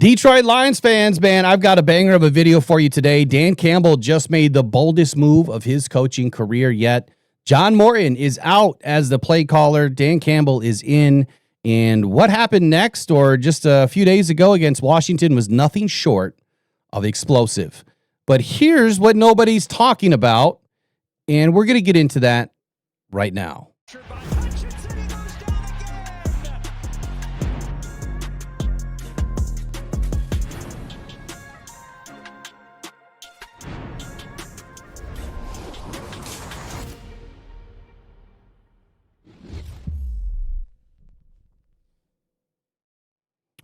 Detroit Lions fans, man, I've got a banger of a video for you today. Dan Campbell just made the boldest move of his coaching career yet. John Morton is out as the play caller. Dan Campbell is in. And what happened next, or just a few days ago against Washington, was nothing short of explosive. But here's what nobody's talking about, and we're going to get into that right now.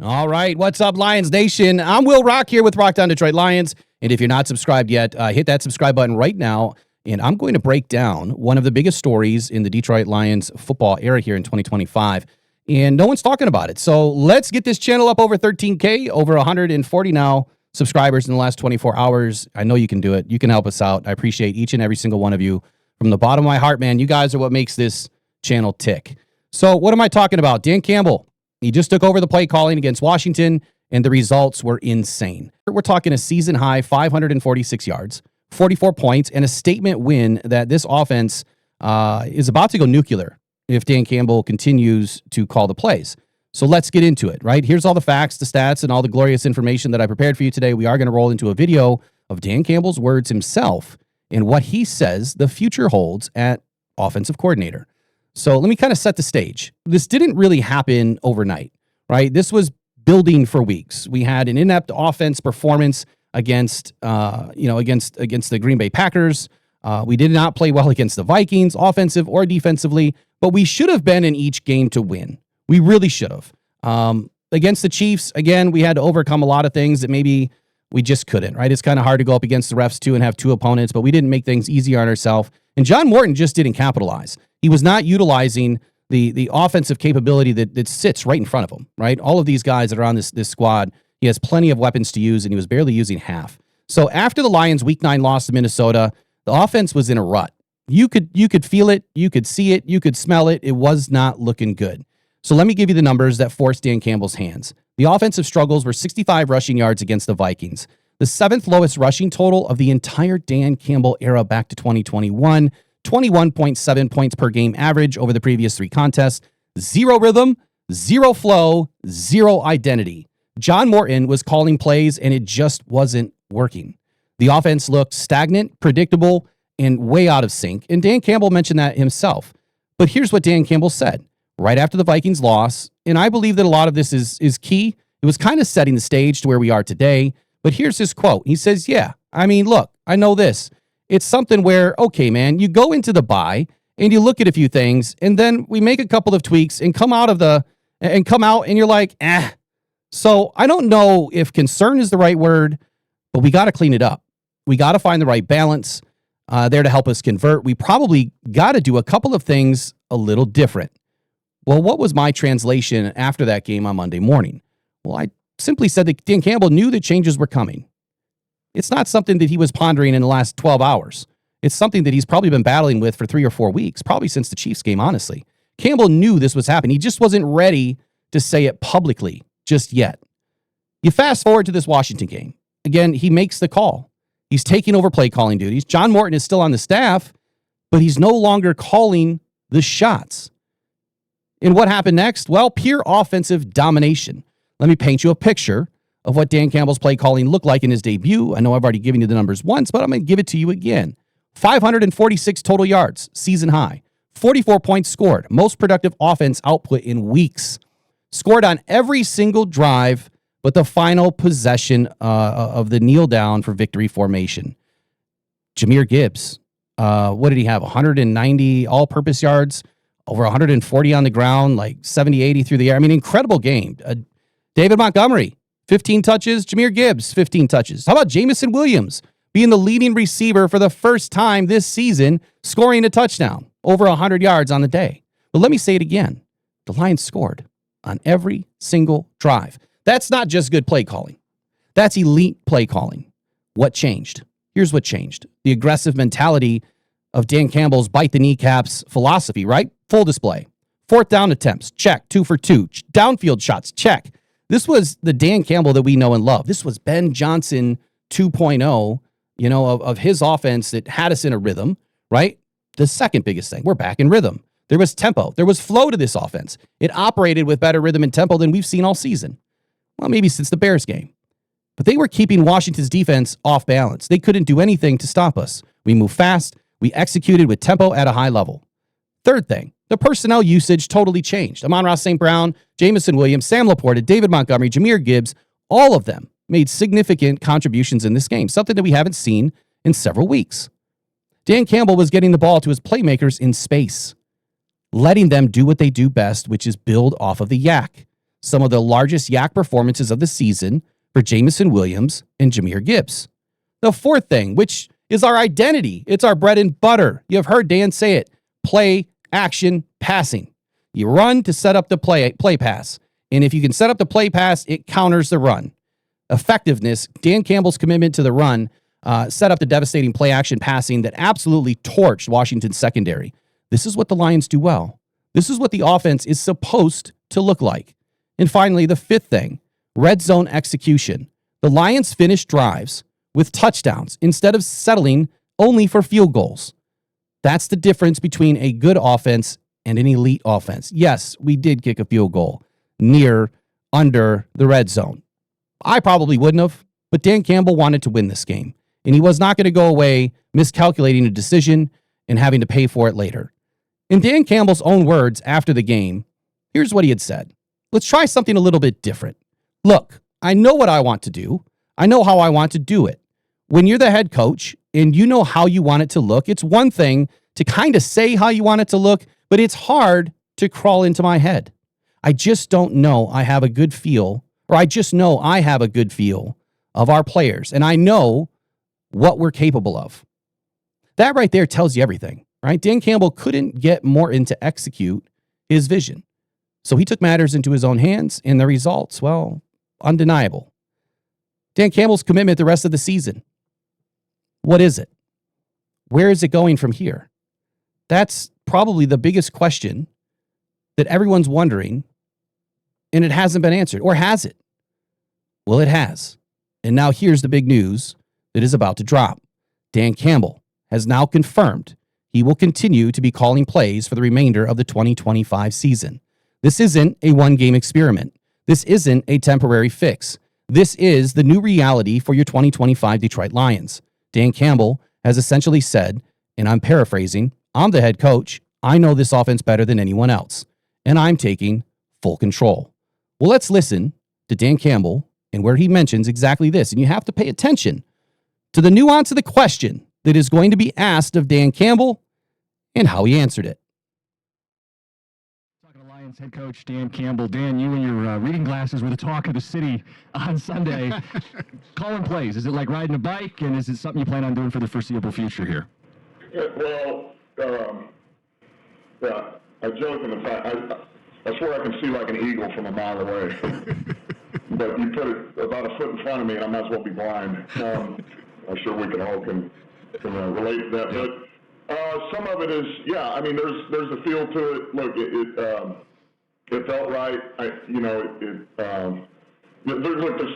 All right, what's up, Lions Nation? I'm Will Rock here with Rock Down Detroit Lions, and if you're not subscribed yet, hit that subscribe button right now, and I'm going to break down one of the biggest stories in the Detroit Lions football era here in 2025, and no one's talking about it. So let's get this channel up over 13K, over 140 now subscribers in the last 24 hours. I know you can do it. You can help us out. I appreciate each and every single one of you. From the bottom of my heart, man, you guys are what makes this channel tick. So what am I talking about? Dan Campbell. He just took over the play calling against Washington, and the results were insane. We're talking a season-high 546 yards, 44 points, and a statement win that this offense is about to go nuclear if Dan Campbell continues to call the plays. So let's get into it, right? Here's all the facts, the stats, and all the glorious information that I prepared for you today. We are going to roll into a video of Dan Campbell's words himself and what he says the future holds at offensive coordinator. So let me kind of set the stage. This didn't really happen overnight, right? This was building for weeks. We had an inept offense performance against the Green Bay Packers. We did not play well against the Vikings, offensive or defensively, but we should have been in each game to win. We really should have. Against the Chiefs, again, we had to overcome a lot of things that maybe we just couldn't, right? It's kind of hard to go up against the refs too and have two opponents, but we didn't make things easier on ourselves. And John Morton just didn't capitalize. He was not utilizing the offensive capability that sits right in front of him, right? All of these guys that are on this squad, he has plenty of weapons to use, and he was barely using half. So after the Lions' Week 9 loss to Minnesota, the offense was in a rut. You could feel it, you could see it, you could smell it. It was not looking good. So let me give you the numbers that forced Dan Campbell's hands. The offensive struggles were 65 rushing yards against the Vikings, the seventh lowest rushing total of the entire Dan Campbell era back to 2021, 21.7 points per game average over the previous three contests, zero rhythm, zero flow, zero identity. John Morton was calling plays, and it just wasn't working. The offense looked stagnant, predictable, and way out of sync, and Dan Campbell mentioned that himself. But here's what Dan Campbell said right after the Vikings loss, and I believe that a lot of this is key. It was kind of setting the stage to where we are today, but here's his quote. He says, yeah, I mean, look, I know this. It's something where, okay, man, you go into the bye and you look at a few things, and then we make a couple of tweaks and come out and you're like, eh. So I don't know if concern is the right word, but we got to clean it up. We got to find the right balance there to help us convert. We probably got to do a couple of things a little different. Well, what was my translation after that game on Monday morning? Well, I simply said that Dan Campbell knew that changes were coming. It's not something that he was pondering in the last 12 hours. It's something that he's probably been battling with for 3 or 4 weeks, probably since the Chiefs game, honestly. Campbell knew this was happening. He just wasn't ready to say it publicly just yet. You fast forward to this Washington game. Again, he makes the call. He's taking over play calling duties. John Morton is still on the staff, but he's no longer calling the shots. And what happened next? Well, pure offensive domination. Let me paint you a picture of what Dan Campbell's play calling looked like in his debut. I know I've already given you the numbers once, but I'm going to give it to you again. 546 total yards, season high. 44 points scored, most productive offense output in weeks. Scored on every single drive, but the final possession of the kneel down for victory formation. Jahmyr Gibbs, what did he have? 190 all-purpose yards, over 140 on the ground, like 70, 80 through the air. I mean, incredible game. David Montgomery, 15 touches. Jahmyr Gibbs, 15 touches. How about Jamison Williams being the leading receiver for the first time this season, scoring a touchdown, over 100 yards on the day? But let me say it again. The Lions scored on every single drive. That's not just good play calling. That's elite play calling. What changed? Here's what changed. The aggressive mentality of Dan Campbell's bite the kneecaps philosophy, right? Full display. Fourth down attempts, check. 2 for 2. Downfield shots, check. This was the Dan Campbell that we know and love. This was Ben Johnson 2.0, of his offense that had us in a rhythm, right? The second biggest thing, we're back in rhythm. There was tempo. There was flow to this offense. It operated with better rhythm and tempo than we've seen all season. Well, maybe since the Bears game. But they were keeping Washington's defense off balance. They couldn't do anything to stop us. We moved fast. We executed with tempo at a high level. Third thing, the personnel usage totally changed. Amon-Ra St. Brown, Jamison Williams, Sam Laporta, David Montgomery, Jahmyr Gibbs, all of them made significant contributions in this game, something that we haven't seen in several weeks. Dan Campbell was getting the ball to his playmakers in space, letting them do what they do best, which is build off of the yak. Some of the largest yak performances of the season for Jamison Williams and Jahmyr Gibbs. The fourth thing, which is our identity, it's our bread and butter. You've heard Dan say it. Play, action, passing. You run to set up the play pass. And if you can set up the play pass, it counters the run. Effectiveness, Dan Campbell's commitment to the run set up the devastating play action passing that absolutely torched Washington's secondary. This is what the Lions do well. This is what the offense is supposed to look like. And finally, the fifth thing, red zone execution. The Lions finished drives with touchdowns instead of settling only for field goals. That's the difference between a good offense and an elite offense. Yes, we did kick a field goal under the red zone. I probably wouldn't have, but Dan Campbell wanted to win this game, and he was not going to go away miscalculating a decision and having to pay for it later. In Dan Campbell's own words after the game, here's what he had said. Let's try something a little bit different. Look, I know what I want to do. I know how I want to do it. When you're the head coach and you know how you want it to look, it's one thing to kind of say how you want it to look, but it's hard to crawl into my head. I just don't know I have a good feel, or I just know I have a good feel of our players, and I know what we're capable of. That right there tells you everything, right? Dan Campbell couldn't get Morton to execute his vision. So he took matters into his own hands, and the results, well, undeniable. Dan Campbell's commitment the rest of the season. What is it? Where is it going from here? That's probably the biggest question that everyone's wondering, and it hasn't been answered. Or has it? Well, it has. And now here's the big news that is about to drop. Dan Campbell has now confirmed he will continue to be calling plays for the remainder of the 2025 season. This isn't a one-game experiment. This isn't a temporary fix. This is the new reality for your 2025 Detroit Lions. Dan Campbell has essentially said, and I'm paraphrasing, I'm the head coach. I know this offense better than anyone else, and I'm taking full control. Well, let's listen to Dan Campbell and where he mentions exactly this. And you have to pay attention to the nuance of the question that is going to be asked of Dan Campbell and how he answered it. Talking to Lions head coach Dan Campbell. Dan, you and your reading glasses were the talk of the city on Sunday. Calling plays, is it like riding a bike, and is it something you plan on doing for the foreseeable future here? Yeah, I joke in the fact, I swear I can see like an eagle from a mile away. But you put it about a foot in front of me, and I might as well be blind. I'm sure we can all can relate to that. But some of it is, yeah. I mean, there's a feel to it. Look, it felt right. There's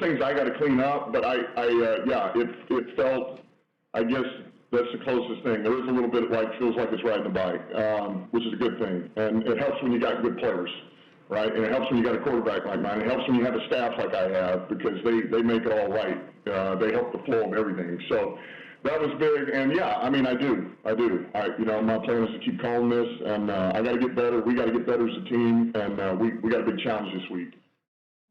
things I got to clean up, but it felt. I guess that's the closest thing. There is a little bit feels like it's riding a bike, which is a good thing, and it helps when you got good players. Right, and it helps when you got a quarterback like mine. It helps when you have a staff like I have, because they make it all right. They help the flow of everything. So that was big, and yeah, I mean, I do. My plan is to keep calling this, and I got to get better. We got to get better as a team, and we got a big challenge this week.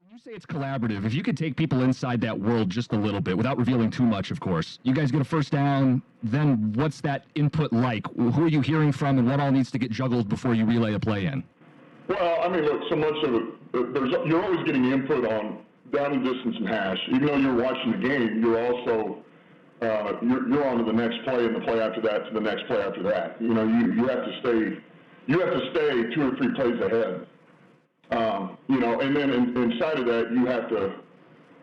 When you say it's collaborative, if you could take people inside that world just a little bit, without revealing too much, of course. You guys get a first down, then what's that input like? Who are you hearing from, and what all needs to get juggled before you relay a play in? Well, I mean, look, so much of it, you're always getting input on down and distance and hash. Even though you're watching the game, you're also, you're on to the next play and the play after that to the next play after that. You have to stay 2 or 3 plays ahead. And then inside of that,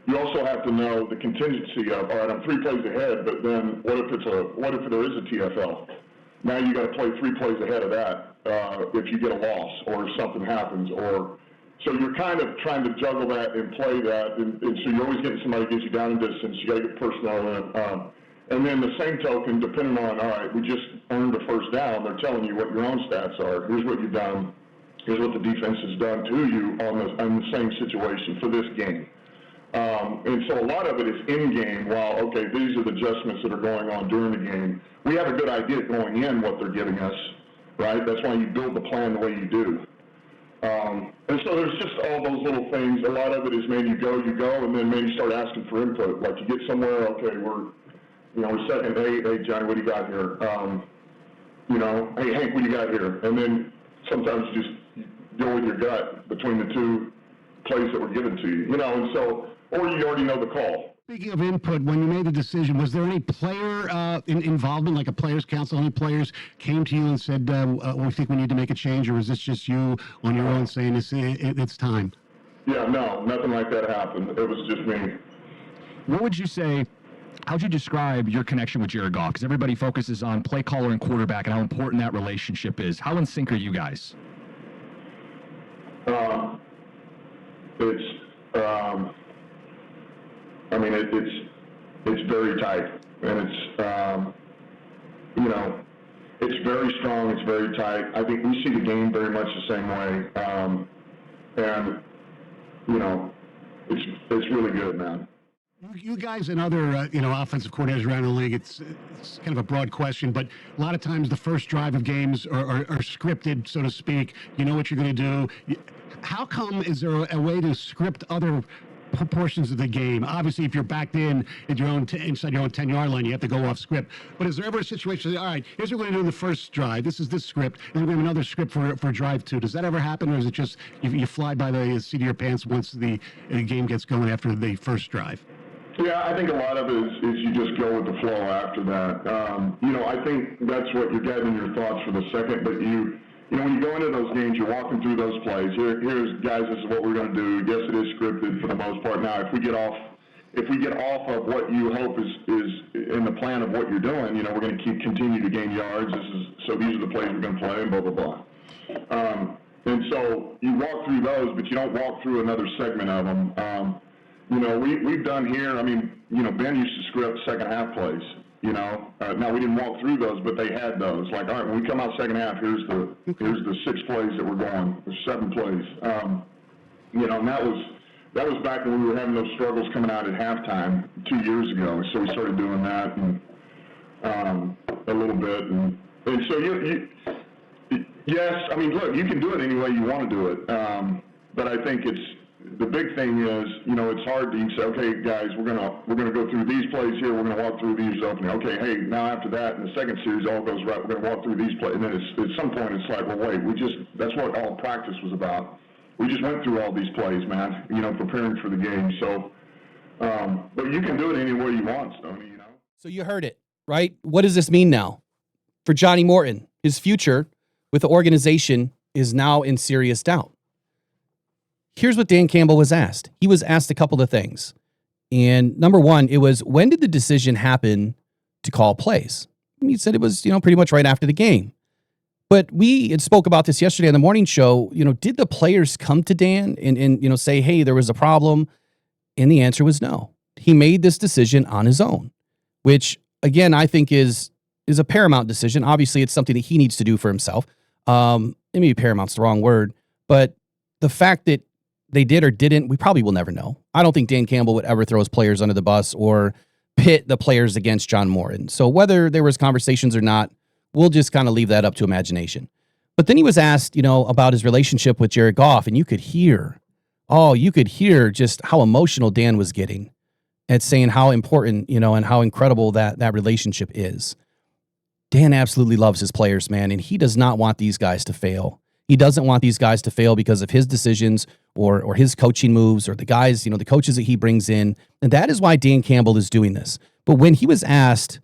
you also have to know the contingency of, all right, I'm 3 plays ahead, but then what if there is a TFL? Now you got to play 3 plays ahead of that if you get a loss or if something happens, or So you're kind of trying to juggle that and play that, and so you're always getting somebody who gets you down in distance. You got to get personnel in. And then the same token, depending on, all right, we just earned a first down, they're telling you what your own stats are. Here's what you've done. Here's what the defense has done to you on the same situation for this game. And so a lot of it is in-game, okay, these are the adjustments that are going on during the game. We have a good idea going in what they're giving us, right? That's why you build the plan the way you do. And so there's just all those little things. A lot of it is, man, you go, and then maybe start asking for input. Like you get somewhere, okay, we're second, hey, Johnny, what do you got here? Hey, Hank, what do you got here? And then sometimes you just go with your gut between the two plays that were given to you, and so, or you already know the call. Speaking of input, when you made the decision, was there any player involvement, like a players' council? Any players came to you and said, we think we need to make a change, or was this just you on your own saying it's time? Yeah, no, nothing like that happened. It was just me. What would you say, how'd you describe your connection with Jared Goff? Because everybody focuses on play caller and quarterback and how important that relationship is. How in sync are you guys? It's very tight, and it's very strong. It's very tight. I think we see the game very much the same way, and it's really good, man. You guys and other, offensive coordinators around the league, it's kind of a broad question, but a lot of times the first drive of games are scripted, so to speak. You know what you're going to do. How come is there a way to script other portions of the game? Obviously, if you're backed in at your own inside your own 10-yard line, you have to go off script. But is there ever a situation, all right, here's what we're going to do in the first drive. This is this script, and we have another script for drive 2. Does that ever happen, or is it just you fly by the seat of your pants once the game gets going after the first drive? Yeah, I think a lot of it is you just go with the flow after that. I think that's what you're getting in your thoughts for the second, but when you go into those games, you're walking through those plays. Here's guys, this is what we're going to do. Yes, it is scripted for the most part. Now, if we get off of what you hope is in the plan of what you're doing, we're going to continue to gain yards. So these are the plays we're going to play, and blah blah blah. And so you walk through those, but you don't walk through another segment of them. We've done here. Ben used to script second half plays. Now we didn't walk through those, but they had those. Like, all right, when we come out second half, here's the 6 plays that we're going. There's 7 plays. And that was back when we were having those struggles coming out at halftime 2 years ago. So we started doing that and a little bit, and so yes, look, you can do it any way you want to do it, but I think the big thing is, it's hard to say, okay, guys, we're gonna go through these plays here. We're gonna walk through these opening. Okay, hey, now after that, in the second series, all goes right. We're gonna walk through these plays, and then at some point, it's like, well, wait, that's what all practice was about. We just went through all these plays, man. Preparing for the game. So, but you can do it any way you want, Stoney. So you heard it, right? What does this mean now for Johnny Morton? His future with the organization is now in serious doubt. Here's what Dan Campbell was asked. He was asked a couple of things. And number one, it was, when did the decision happen to call plays? He said it was, pretty much right after the game. But we had spoke about this yesterday on the morning show. Did the players come to Dan and say, hey, there was a problem? And the answer was no. He made this decision on his own, which, again, I think is a paramount decision. Obviously, it's something that he needs to do for himself. Maybe paramount's the wrong word, but the fact that they did or didn't, we probably will never know. I don't think Dan Campbell would ever throw his players under the bus or pit the players against John Morton. So whether there was conversations or not, we'll just kind of leave that up to imagination. But then he was asked, about his relationship with Jared Goff, and you could hear just how emotional Dan was getting at saying how important, and how incredible that relationship is. Dan absolutely loves his players, man, and he does not want these guys to fail. He doesn't want these guys to fail because of his decisions or his coaching moves or the guys, the coaches that he brings in. And that is why Dan Campbell is doing this. But when he was asked,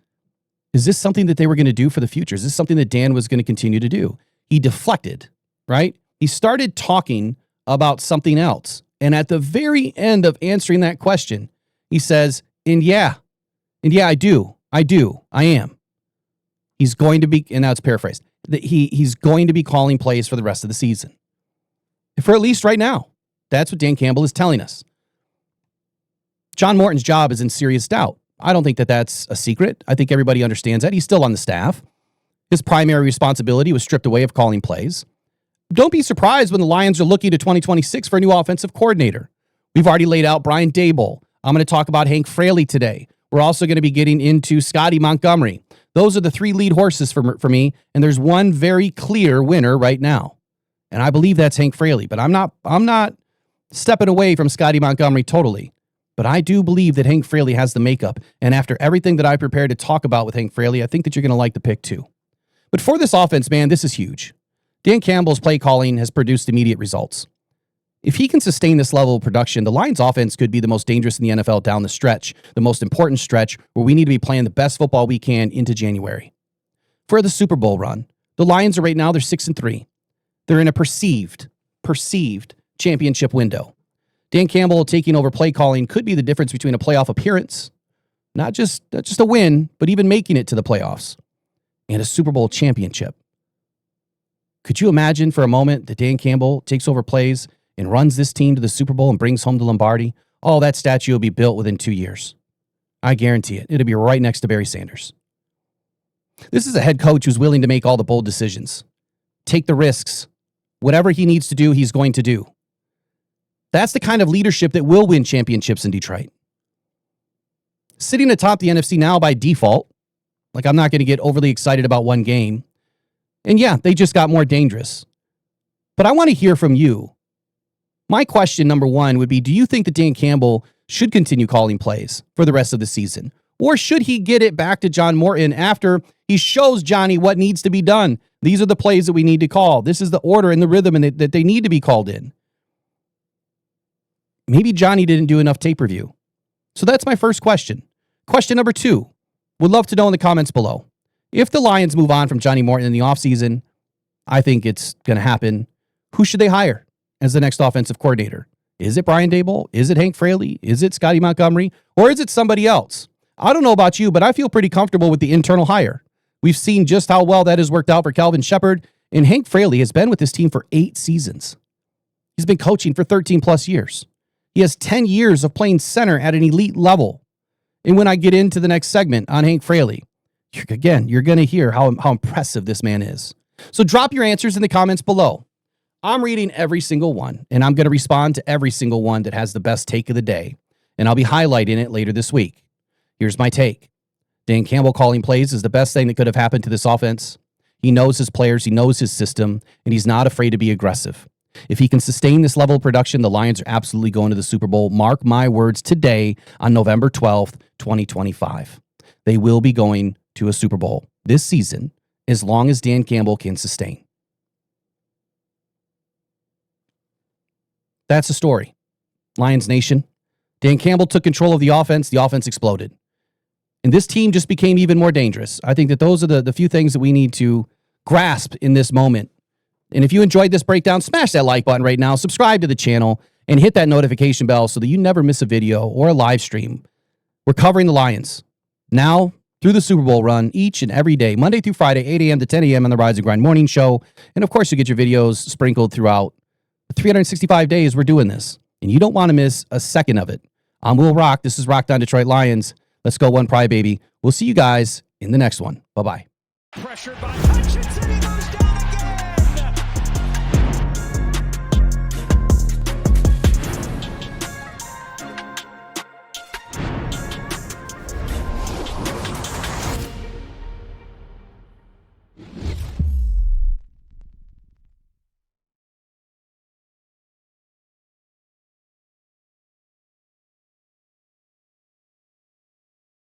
is this something that they were going to do for the future? Is this something that Dan was going to continue to do? He deflected, right? He started talking about something else. And at the very end of answering that question, he says, and yeah, I do. I am. He's going to be, and now it's paraphrased, that he's going to be calling plays for the rest of the season. For at least right now. That's what Dan Campbell is telling us. John Morton's job is in serious doubt. I don't think that that's a secret. I think everybody understands that. He's still on the staff. His primary responsibility was stripped away of calling plays. Don't be surprised when the Lions are looking to 2026 for a new offensive coordinator. We've already laid out Brian Daboll. I'm going to talk about Hank Fraley today. We're also going to be getting into Scotty Montgomery. Those are the three lead horses for me, and there's one very clear winner right now. And I believe that's Hank Fraley, but I'm not stepping away from Scotty Montgomery totally. But I do believe that Hank Fraley has the makeup, and after everything that I prepared to talk about with Hank Fraley, I think that you're going to like the pick too. But for this offense, man, this is huge. Dan Campbell's play calling has produced immediate results. If he can sustain this level of production, the Lions offense could be the most dangerous in the NFL down the stretch, the most important stretch where we need to be playing the best football we can into January. For the Super Bowl run, the Lions are right now, they're 6-3. They're in a perceived championship window. Dan Campbell taking over play calling could be the difference between a playoff appearance, not just a win, but even making it to the playoffs, and a Super Bowl championship. Could you imagine for a moment that Dan Campbell takes over plays and runs this team to the Super Bowl and brings home the Lombardi? Oh, that statue will be built within 2 years. I guarantee it. It'll be right next to Barry Sanders. This is a head coach who's willing to make all the bold decisions, take the risks. Whatever he needs to do, he's going to do. That's the kind of leadership that will win championships in Detroit. Sitting atop the NFC now by default, like I'm not going to get overly excited about one game. And yeah, they just got more dangerous. But I want to hear from you. My question, number one, would be, do you think that Dan Campbell should continue calling plays for the rest of the season? Or should he get it back to John Morton after he shows Johnny what needs to be done? These are the plays that we need to call. This is the order and the rhythm and that they need to be called in. Maybe Johnny didn't do enough tape review. So that's my first question. Question number two, would love to know in the comments below. If the Lions move on from Johnny Morton in the offseason, I think it's going to happen. Who should they hire as the next offensive coordinator? Is it Brian Daboll? Is it Hank Fraley? Is it Scotty Montgomery? Or is it somebody else? I don't know about you, but I feel pretty comfortable with the internal hire. We've seen just how well that has worked out for Calvin Shepard, and Hank Fraley has been with this team for 8 seasons. He's been coaching for 13 plus years. He has 10 years of playing center at an elite level. And when I get into the next segment on Hank Fraley, you're going to hear how impressive this man is. So drop your answers in the comments below. I'm reading every single one, and I'm going to respond to every single one that has the best take of the day, and I'll be highlighting it later this week. Here's my take. Dan Campbell calling plays is the best thing that could have happened to this offense. He knows his players, he knows his system, and he's not afraid to be aggressive. If he can sustain this level of production, the Lions are absolutely going to the Super Bowl. Mark my words today on November 12th, 2025. They will be going to a Super Bowl this season as long as Dan Campbell can sustain. That's the story. Lions Nation. Dan Campbell took control of the offense exploded. And this team just became even more dangerous. I think that those are the few things that we need to grasp in this moment. And if you enjoyed this breakdown, smash that like button right now, subscribe to the channel, and hit that notification bell so that you never miss a video or a live stream. We're covering the Lions now through the Super Bowl run each and every day, Monday through Friday, 8 a.m. to 10 a.m. on the Rise and Grind Morning Show. And of course, you get your videos sprinkled throughout the 365 days we're doing this. And you don't want to miss a second of it. I'm Will Rock. This is Rock Down Detroit Lions. Let's go One Pride, baby. We'll see you guys in the next one. Bye-bye. Pressured by